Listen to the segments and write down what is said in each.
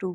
2।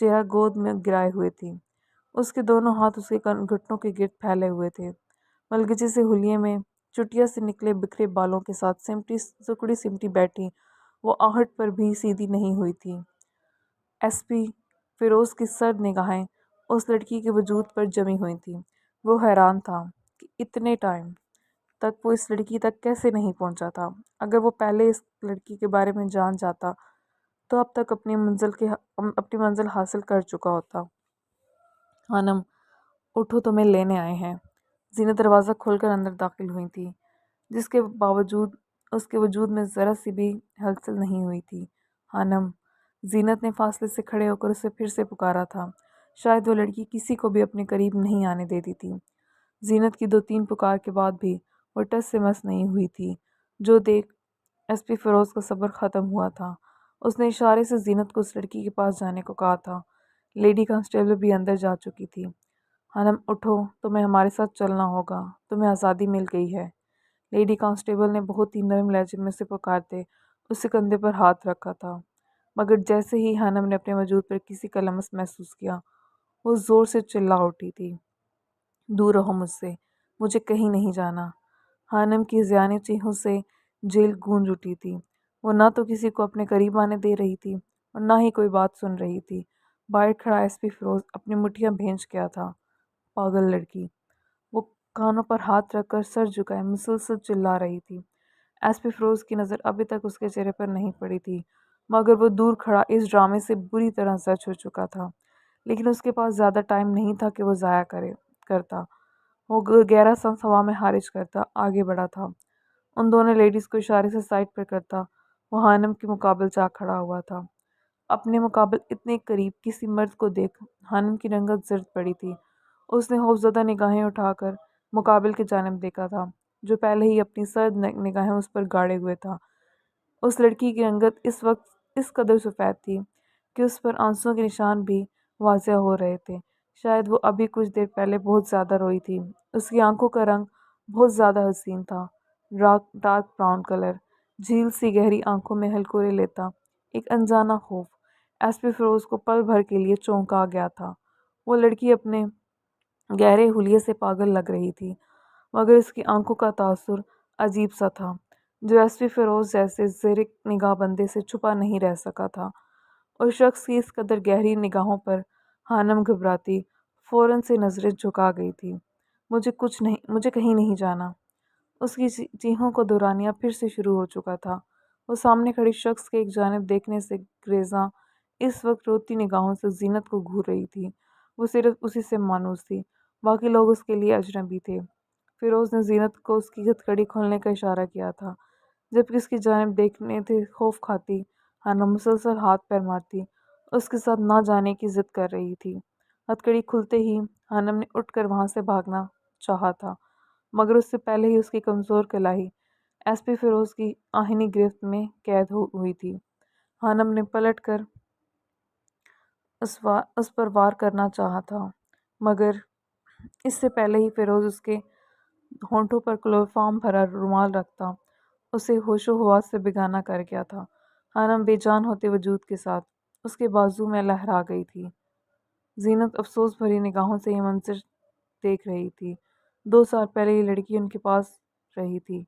چہرہ گود میں گرائے ہوئے تھی۔ اس کے دونوں ہاتھ اس کے گھٹنوں کے گرد پھیلے ہوئے تھے۔ ملگجی سے حلیے میں چٹیا سے نکلے بکھرے بالوں کے ساتھ سکڑی سمٹی بیٹھی وہ آہٹ پر بھی سیدھی نہیں ہوئی تھی۔ ایس پی فیروز کی سرد نگاہیں اس لڑکی کے وجود پر جمی ہوئی تھیں۔ وہ حیران تھا کہ اتنے ٹائم تک وہ اس لڑکی تک کیسے نہیں پہنچا تھا۔ اگر وہ پہلے اس لڑکی کے بارے میں جان جاتا تو اب تک اپنی منزل حاصل کر چکا ہوتا۔ خانم اٹھو، تمہیں لینے آئے ہیں۔ زینت دروازہ کھول کر اندر داخل ہوئی تھی، جس کے باوجود اس کے وجود میں ذرا سی بھی ہلچل نہیں ہوئی تھی۔ خانم، زینت نے فاصلے سے کھڑے ہو کر اسے پھر سے پکارا تھا۔ شاید وہ لڑکی کسی کو بھی اپنے قریب نہیں آنے دیتی تھی۔ زینت کی 2-3 پکار کے بعد بھی وہ ٹس سے مس نہیں ہوئی تھی۔ جو دیکھ ایس پی فیروز کا صبر ختم ہوا تھا۔ اس نے اشارے سے زینت کو اس لڑکی کے پاس جانے کو کہا تھا۔ لیڈی کانسٹیبل بھی اندر جا چکی تھی۔ خانم اٹھو، تمہیں ہمارے ساتھ چلنا ہوگا، تمہیں آزادی مل گئی ہے۔ لیڈی کانسٹیبل نے بہت ہی نرم لہجے میں اسے پکارتے اس کے کندھے پر ہاتھ رکھا تھا، مگر جیسے ہی خانم نے اپنے وجود پر کسی کا لمس محسوس کیا، وہ زور سے چلا اٹھی تھی۔ دور رہو مجھ سے، مجھے کہیں نہیں جانا۔ خانم کی ذہانی چیخوں سے جیل گونج اٹھی تھی۔ وہ نہ تو کسی کو اپنے قریب آنے دے رہی تھی اور نہ ہی کوئی بات سن رہی تھی۔ باہر کھڑا ایس پی فیروز اپنی مٹھیاں بھینچ گیا تھا۔ پاگل لڑکی، وہ کانوں پر ہاتھ رکھ کر سر جھکائے مسلسل چلا رہی تھی۔ ایس پی فیروز کی نظر ابھی تک اس کے چہرے پر نہیں پڑی تھی، مگر وہ دور کھڑا اس ڈرامے سے بری طرح زچ ہو چکا تھا۔ لیکن اس کے پاس زیادہ ٹائم نہیں تھا کہ وہ ضائع کرتا۔ وہ گہرا سانس ہوا میں خارج کرتا آگے بڑھا تھا۔ ان دونوں لیڈیز کو اشارے سے سائڈ پر کرتا وہ خانم کے مقابل جا کھڑا ہوا تھا۔ اپنے مقابل اتنے قریب کسی مرد کو دیکھ خانم کی رنگت زرد پڑی تھی۔ اس نے خوفزدہ نگاہیں اٹھا کر مقابل کی جانب دیکھا تھا، جو پہلے ہی اپنی سرد نگاہیں اس پر گاڑے ہوئے تھا۔ اس لڑکی کی رنگت اس وقت اس قدر سفید تھی کہ اس پر آنسوؤں کے نشان بھی واضح ہو رہے تھے۔ شاید وہ ابھی کچھ دیر پہلے بہت زیادہ روئی تھی۔ اس کی آنکھوں کا رنگ بہت زیادہ حسین تھا، ڈارک براؤن کلر۔ جھیل سی گہری آنکھوں میں ہلکورے لیتا ایک انجانا خوف ایس پی فیروز کو پل بھر کے لیے چونکا گیا تھا۔ وہ لڑکی اپنے گہرے حلیے سے پاگل لگ رہی تھی، مگر اس کی آنکھوں کا تاثر عجیب سا تھا، جو ایس پی فیروز جیسے زیرک نگاہ بندے سے چھپا نہیں رہ سکا تھا۔ اس شخص کی اس قدر گہری نگاہوں پر خانم گھبراتی فوراً سے نظریں جھکا گئی تھی۔ مجھے کہیں نہیں جانا۔ اس کی چیخوں کو دورانیہ پھر سے شروع ہو چکا تھا۔ وہ سامنے کھڑے شخص کے ایک جانب دیکھنے سے گریزاں اس وقت روتی نگاہوں سے زینت کو گھور رہی تھی۔ وہ صرف اسی سے مانوس تھی، باقی لوگ اس کے لیے اجنبی تھے۔ فیروز نے زینت کو اس کی ہتھکڑی کھولنے کا اشارہ کیا تھا، جبکہ اس کی جانب دیکھنے تھے خوف کھاتی خانم مسلسل ہاتھ پیر مارتی اس کے ساتھ نہ جانے کی ضد کر رہی تھی۔ ہتھکڑی کھلتے ہی خانم نے اٹھ کر وہاں سے بھاگنا چاہا تھا، مگر اس سے پہلے ہی اس کی کمزور کلائی ایس پی فیروز کی آہنی گرفت میں قید ہوئی تھی۔ خانم نے پلٹ کر اس پر وار کرنا چاہا تھا، مگر اس سے پہلے ہی فیروز اس کے ہونٹوں پر کلوروفارم بھرا رومال رکھتا اسے ہوش و حواس سے بیگانہ کر گیا تھا۔ خانم بے جان ہوتے وجود کے ساتھ اس کے بازو میں لہرا گئی تھی۔ زینت افسوس بھری نگاہوں سے یہ منظر دیکھ رہی تھی۔ 2 سال پہلے یہ لڑکی ان کے پاس رہی تھی،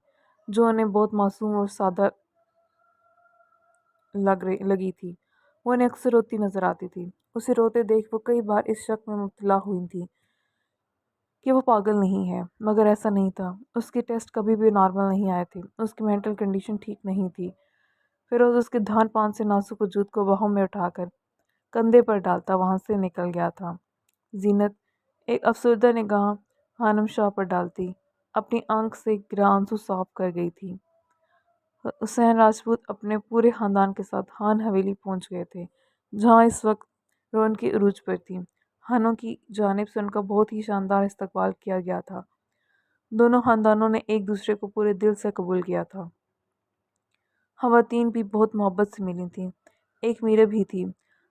جو انہیں بہت معصوم اور سادہ لگی تھی۔ وہ انہیں اکثر روتی نظر آتی تھی۔ اسے روتے دیکھ وہ کئی بار اس شک میں مبتلا ہوئی تھی کہ وہ پاگل نہیں ہے، مگر ایسا نہیں تھا۔ اس کے ٹیسٹ کبھی بھی نارمل نہیں آئے تھے۔ اس کی مینٹل کنڈیشن ٹھیک نہیں تھی۔ فیروز اس کے دھان پان سے نازک وجود کو باہوں میں اٹھا کر کندھے پر ڈالتا وہاں سے نکل گیا تھا۔ زینت ایک افسردہ نگاہ خانم شاہ پر ڈالتی اپنی آنکھ سے گرا آنسو صاف کر گئی تھی۔ حسین راجپوت اپنے پورے خاندان کے ساتھ خان حویلی پہنچ گئے تھے، جہاں اس وقت رونقیں عروج پر تھیں۔ خانوں کی جانب سے ان کا بہت ہی شاندار استقبال کیا گیا تھا۔ دونوں خاندانوں نے ایک دوسرے کو پورے دل سے قبول کیا تھا۔ خواتین بھی بہت محبت سے ملی تھیں۔ ایک میرے بھی تھی،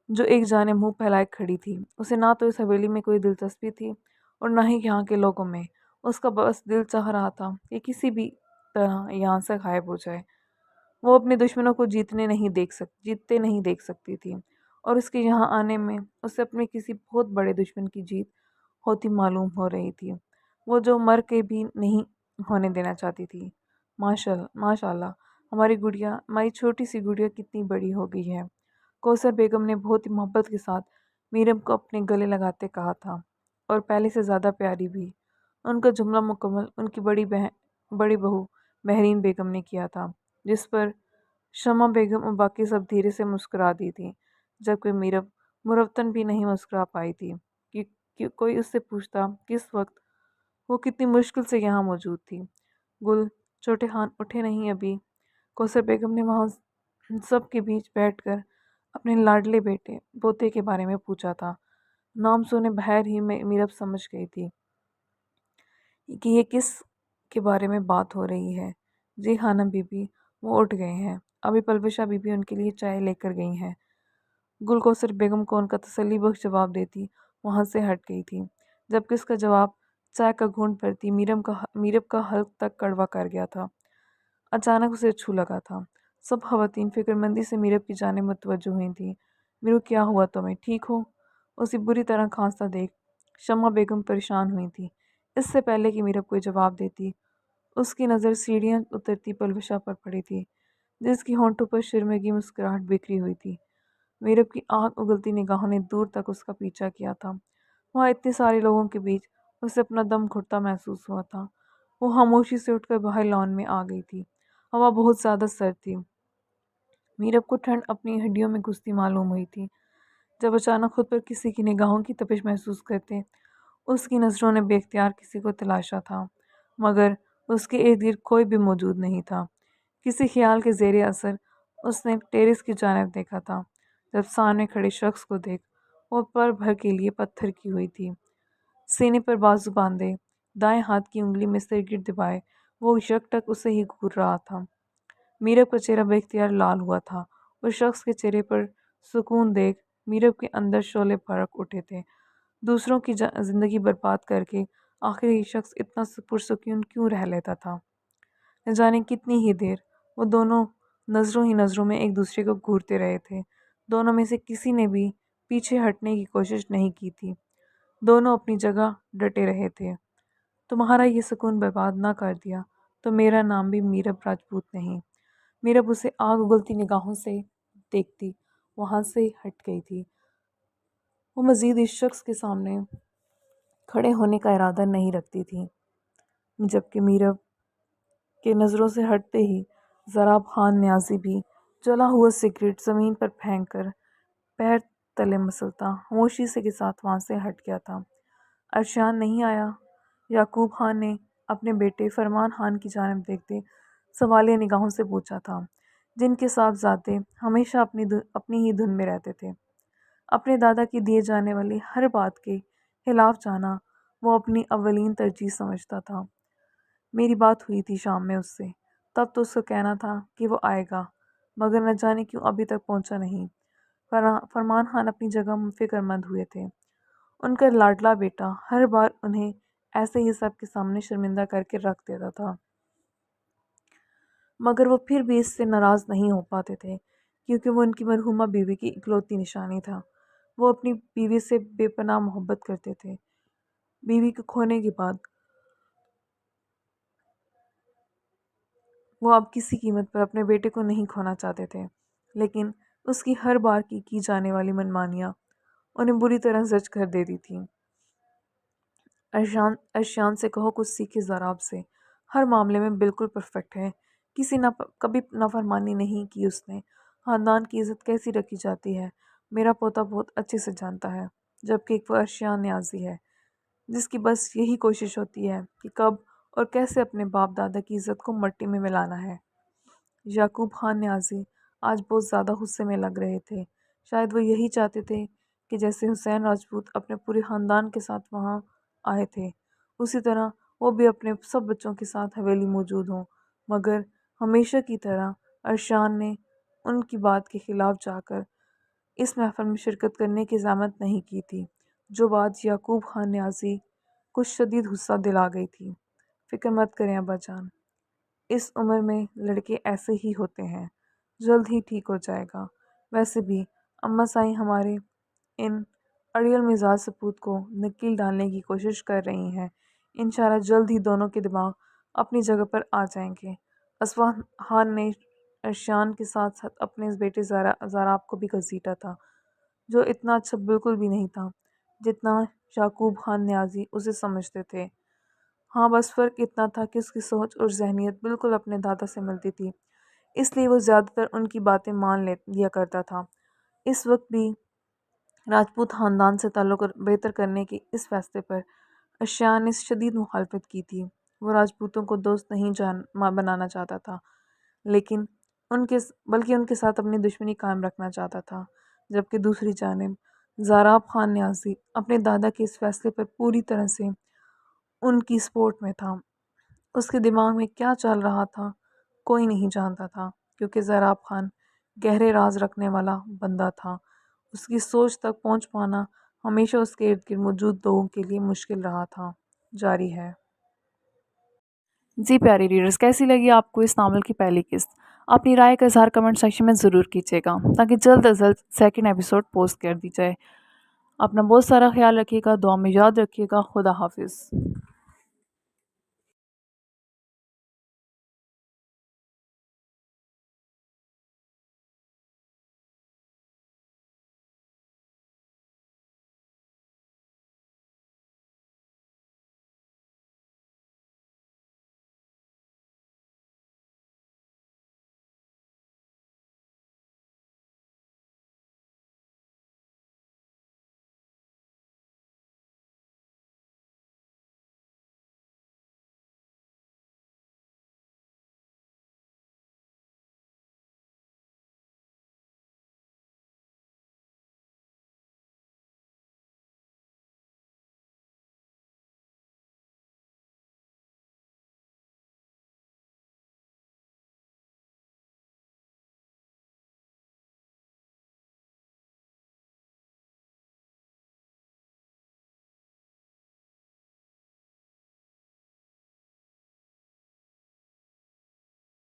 جو ایک جانب منہ پھیلائے کھڑی تھی۔ اسے نہ تو اس حویلی میں کوئی دلچسپی تھی اور نہ ہی یہاں کے لوگوں میں۔ اس کا بس دل چاہ رہا تھا کہ کسی بھی طرح یہاں سے غائب ہو جائے۔ وہ اپنے دشمنوں کو جیتتے نہیں دیکھ سکتی تھی۔ اور اس کے یہاں آنے میں اسے اپنے کسی بہت بڑے دشمن کی جیت ہوتی معلوم ہو رہی تھی، وہ جو مر کے بھی نہیں ہونے دینا چاہتی تھی۔ ماشاء اللہ، ہماری چھوٹی سی گڑیا کتنی بڑی ہو گئی ہے، کوثر بیگم نے بہت ہی محبت کے ساتھ میرم کو اپنے گلے لگاتے کہا تھا، اور پہلے سے زیادہ پیاری بھی۔ ان کا جملہ مکمل ان کی بڑی بہو مہرین بیگم نے کیا تھا، جس پر شمع بیگم اور باقی سب دھیرے سے مسکرا دی تھی، جبکہ میرم مروتن بھی نہیں مسکرا پائی تھی کہ کوئی اس سے پوچھتا کس وقت وہ کتنی مشکل سے یہاں موجود تھی۔ گل، چھوٹے خان اٹھے نہیں ابھی؟ کوثر بیگم نے وہاں سب کے بیچ بیٹھ کر اپنے لاڈلے بیٹے پوتے کے بارے میں پوچھا تھا۔ نام سنے بغیر ہی میرب سمجھ گئی تھی کہ یہ کس کے بارے میں بات ہو رہی ہے۔ جی خانم بی بی، وہ اٹھ گئے ہیں، ابھی پلوشہ بی بی ان کے لیے چائے لے کر گئی ہیں۔ گل کوثر بیگم کو ان کا تسلی بخش جواب دیتی وہاں سے ہٹ گئی تھی، جبکہ اس کا جواب چائے کا گھونٹ بھرتی میرب کا حلق تک کڑوا کر گیا تھا، اچانک اسے چھو لگا تھا۔ سب خواتین فکر مندی سے میرب کی جانب متوجہ ہوئی تھیں۔ میرو، کیا ہوا تمہیں؟ ٹھیک ہو؟ اسے بری طرح کھانستا دیکھ شمع بیگم پریشان ہوئی تھی۔ اس سے پہلے کہ میرب کوئی جواب دیتی، اس کی نظر سیڑھیاں اترتی پلوشہ پر پڑی تھی، جس کی ہونٹوں پر شرمگی مسکراہٹ بکھری ہوئی تھی۔ میرب کی آنکھ اگلتی نگاہوں نے دور تک اس کا پیچھا کیا تھا۔ وہاں اتنے سارے لوگوں کے بیچ اسے اپنا دم گھٹتا محسوس ہوا تھا۔ وہ خاموشی سے اٹھ کر باہر لان میں آ گئی تھی۔ ہوا بہت زیادہ سرد تھی۔ میرب کو ٹھنڈ اپنی ہڈیوں میں گھستی معلوم ہوئی تھی، جب اچانک خود پر کسی کی نگاہوں کی تپش محسوس کرتے اس کی نظروں نے بے اختیار کسی کو تلاشا تھا، مگر اس کے ارد گرد کوئی بھی موجود نہیں تھا۔ کسی خیال کے زیر اثر اس نے ٹیرس کی جانب دیکھا تھا، جب سامنے کھڑے شخص کو دیکھ وہ پر بھر کے لیے پتھر کی ہوئی تھی، سینے پر بازو باندھے، دائیں ہاتھ کی انگلی میں سر گرد دبائے وہ یکٹک اسے ہی گھور رہا تھا۔ میرب کا چہرہ بے اختیار لال ہوا تھا۔ اس شخص کے چہرے پر سکون دیکھ میرب کے اندر شعلے بھڑک اٹھے تھے۔ دوسروں کی زندگی برباد کر کے آخر یہ شخص اتنا پرسکون کیوں رہ لیتا تھا؟ نہ جانے کتنی ہی دیر وہ دونوں نظروں ہی نظروں میں ایک دوسرے کو گھورتے رہے تھے۔ دونوں میں سے کسی نے بھی پیچھے ہٹنے کی کوشش نہیں کی تھی، دونوں اپنی جگہ ڈٹے رہے تھے۔ تمہارا یہ سکون برباد نہ کر دیا تو میرا نام بھی میرب راجپوت نہیں۔ میرب اسے آگ اگلتی نگاہوں سے دیکھتی وہاں سے ہٹ گئی تھی۔ وہ مزید اس شخص کے سامنے کھڑے ہونے کا ارادہ نہیں رکھتی تھی، جبکہ میرب کے نظروں سے ہٹتے ہی ضراب خان نیازی بھی جلا ہوا سگریٹ زمین پر پھینک کر پیر تلے مسلتا خاموشی کے ساتھ وہاں سے ہٹ گیا تھا۔ ارشیان نہیں آیا؟ یعقوب خان نے اپنے بیٹے فرمان خان کی جانب دیکھتے سوالیہ نگاہوں سے پوچھا تھا، جن کے صاحبزادے ہمیشہ اپنی ہی دھن میں رہتے تھے۔ اپنے دادا کی دیے جانے والی ہر بات کے خلاف جانا وہ اپنی اولین ترجیح سمجھتا تھا۔ میری بات ہوئی تھی شام میں اس سے، تب تو اس کا کہنا تھا کہ وہ آئے گا، مگر نہ جانے کیوں ابھی تک پہنچا نہیں۔ فرمان خان اپنی جگہ فکر مند ہوئے تھے۔ ان کا لاڈلا بیٹا ہر بار انہیں ایسے ہی سب کے سامنے شرمندہ کر کے رکھ دیتا تھا، مگر وہ پھر بھی اس سے ناراض نہیں ہو پاتے تھے، کیونکہ وہ ان کی مرحومہ بیوی کی اکلوتی نشانی تھا۔ وہ اپنی بیوی سے بے پناہ محبت کرتے تھے۔ بیوی کو کھونے کے بعد وہ اب کسی قیمت پر اپنے بیٹے کو نہیں کھونا چاہتے تھے، لیکن اس کی ہر بار کی جانے والی منمانیاں انہیں بری طرح زج کر دیتی تھیں۔ ارشیان سے کہو کچھ سیکھے ضراب سے، ہر معاملے میں بالکل پرفیکٹ ہے، کبھی نافرمانی نہیں کی اس نے۔ خاندان کی عزت کیسی رکھی جاتی ہے میرا پوتا بہت اچھے سے جانتا ہے، جبکہ ایک وہ ارشیان نیازی ہے جس کی بس یہی کوشش ہوتی ہے کہ کب اور کیسے اپنے باپ دادا کی عزت کو مٹی میں ملانا ہے۔ یعقوب خان نیازی آج بہت زیادہ غصے میں لگ رہے تھے۔ شاید وہ یہی چاہتے تھے کہ جیسے حسین راجپوت اپنے پورے خاندان کے ساتھ وہاں آئے تھے، اسی طرح وہ بھی اپنے سب بچوں کے ساتھ حویلی موجود ہوں، مگر ہمیشہ کی طرح ارشیان نے ان کی بات کے خلاف جا کر اس محفل میں شرکت کرنے کی زحمت نہیں کی تھی، جو بات یعقوب خان نیازی کو شدید غصہ دلا گئی تھی۔ فکر مت کریں ابا جان، اس عمر میں لڑکے ایسے ہی ہوتے ہیں، جلد ہی ٹھیک ہو جائے گا۔ ویسے بھی اماں سائیں ہمارے ان اڑیل مزاج سپوت کو نکیل ڈالنے کی کوشش کر رہی ہیں۔ انشاءاللہ جلد ہی دونوں کے دماغ اپنی جگہ پر آ جائیں گے۔ اسفہان خان نے ارشیان کے ساتھ ساتھ اپنے اس بیٹے زاراب کو بھی گھسیٹا تھا، جو اتنا اچھا بالکل بھی نہیں تھا جتنا یعقوب خان نیازی اسے سمجھتے تھے۔ ہاں، بس فرق اتنا تھا کہ اس کی سوچ اور ذہنیت بالکل اپنے دادا سے ملتی تھی، اس لیے وہ زیادہ تر ان کی باتیں مان لیا کرتا تھا۔ اس وقت بھی راجپوت خاندان سے تعلق بہتر کرنے کے اس فیصلے پر ارشیان نے شدید مخالفت کی تھی۔ وہ راجپوتوں کو دوست نہیں بنانا چاہتا تھا، لیکن بلکہ ان کے ساتھ اپنی دشمنی قائم رکھنا چاہتا تھا، جبکہ دوسری جانب زاراب خان نیازی اپنے دادا کے اس فیصلے پر پوری طرح سے ان کی سپورٹ میں تھا۔ اس کے دماغ میں کیا چل رہا تھا کوئی نہیں جانتا تھا، کیونکہ زاراب خان گہرے راز رکھنے والا بندہ تھا۔ اس کی سوچ تک پہنچ پانا ہمیشہ اس کے ارد گرد موجود لوگوں کے لیے مشکل رہا تھا۔ جاری ہے۔ جی پیاری ریڈرز، کیسی لگی آپ کو اس ناول کی پہلی قسط؟ اپنی رائے کا اظہار کمنٹ سیکشن میں ضرور کیجیے گا تاکہ جلد از جلد سیکنڈ ایپیسوڈ پوسٹ کر دی جائے۔ اپنا بہت سارا خیال رکھیے گا، دعا میں یاد رکھیے گا۔ خدا حافظ۔